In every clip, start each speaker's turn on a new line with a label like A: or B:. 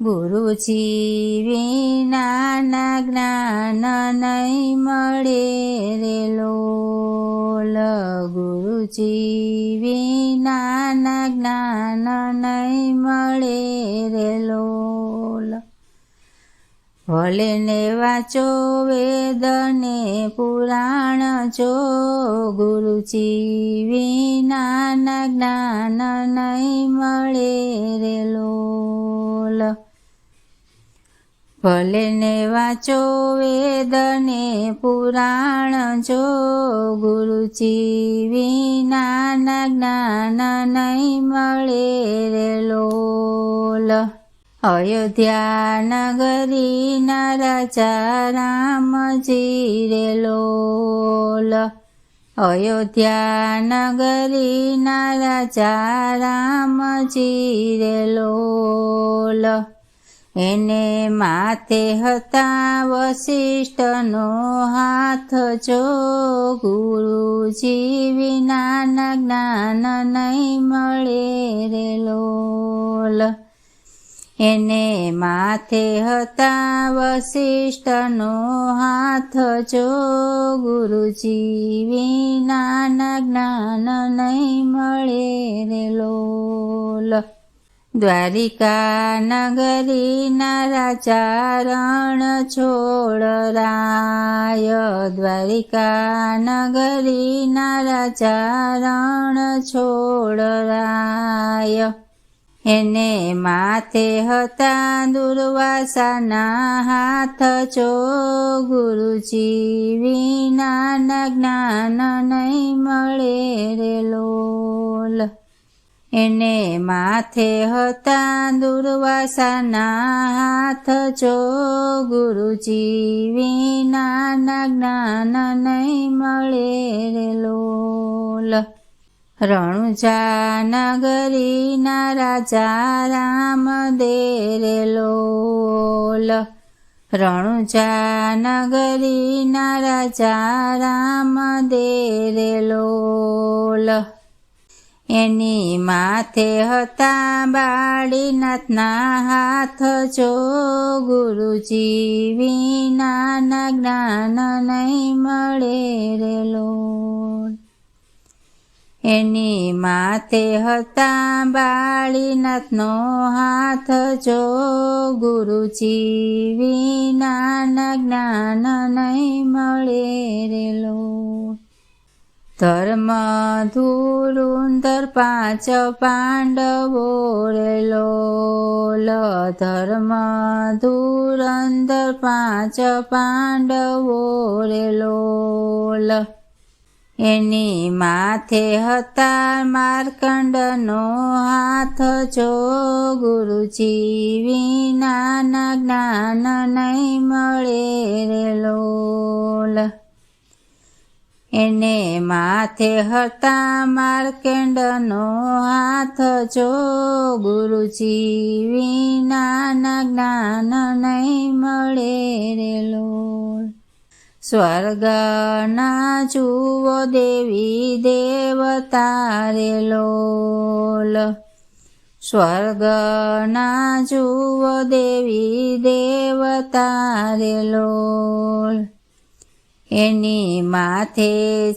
A: ગુરુજી વિનાના જ્ઞાન નહીં મળે રે લોલ. ગુરુજી વિનાના જ્ઞાન નહીં મળે રે લોલ. ભલે ને વાંચો વેદ ને પુરાણ જો, ગુરુજી વિનાના જ્ઞાન નહીં મળે રે લોલ. ભલે ને વાંચો વેદ ને પુરાણ જો, ગુરુજી વિનાના જ્ઞાન નહીં મળે રે લોલ. અયોધ્યા નગરીના રાજા રામજી રે લોલ. અયોધ્યા નગરીના રાજા રામજી રે લોલ. એને માથે હતા વસિષ્ઠનો હાથ જો, ગુરુજી વિનાના જ્ઞાન નહીં મળે રે લોલ. એને માથે હતા વસિષ્ઠનો હાથ જો, ગુરુજી વિનાના જ્ઞાન નહીં મળે રે લોલ. દ્વારિકા નગરીના રાજા રણ છોડ રાય. દ્વારિકા નગરીના રાજા રણ છોડ રાય. એને માથે હતા દુર્વાસાના હાથ જો, ગુરુજી વિનાના જ્ઞાન નહીં મળે રે લોલ. એને માથે હતા દુર્વાસાના હાથ જો, ગુરુજી વિનાના જ્ઞાન નહીં મળે રે લોલ. રણુજા નગરીના રાજા રામ દે રે લોલ. રણુજા નગરીના રાજા રામ દે રે લોલ. એની માથે હતા બાળીનાથના હાથ જો, ગુરુજી વિનાના જ્ઞાન નહીં મળે રે લોલ. એની માથે હતા બાળીનાથનો હાથ જો, ગુરુજી વિનાના જ્ઞાન નહીં મળે રે લોલ. ધર્મ ધુરુંધર 5 પાંડવો રે લોલ. ધર્મ ધુરંધર 5 પાંડવો રે લોલ. એની માથે હતા માર્કંડનો હાથ જો, ગુરુજી વિનાના જ્ઞાન નહીં મળે રે લોલ. એને માથે હતા માર્કેંડનો હાથ જો, ગુરુજી વિનાના જ્ઞાન નહીં મળે રે લોલ. સ્વર્ગના જુઓ દેવી દેવતા રે લોલ. સ્વર્ગના જુઓ દેવી દેવતા રે લોલ. એની માથે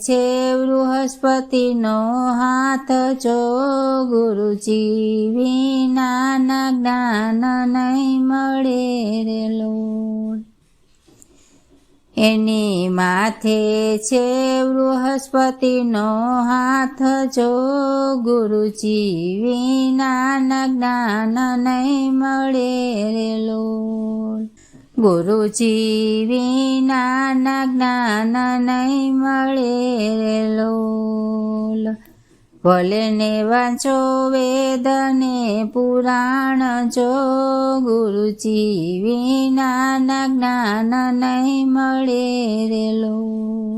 A: છે બૃહસ્પતિનો હાથ જો, ગુરુજી વિનાના જ્ઞાન નહીં મળે રે લોલ. એની માથે છે બૃહસ્પતિનો હાથ જો, ગુરુજી વિનાના જ્ઞાન નહીં મળે રે લોલ. ગુરુજી વિનાના જ્ઞાન નહીં મળે રે લોલ. ભલે ને વાંચો વેદ ને પુરાણ જો, ગુરુજી વિનાના જ્ઞાન નહીં મળે રે લોલ.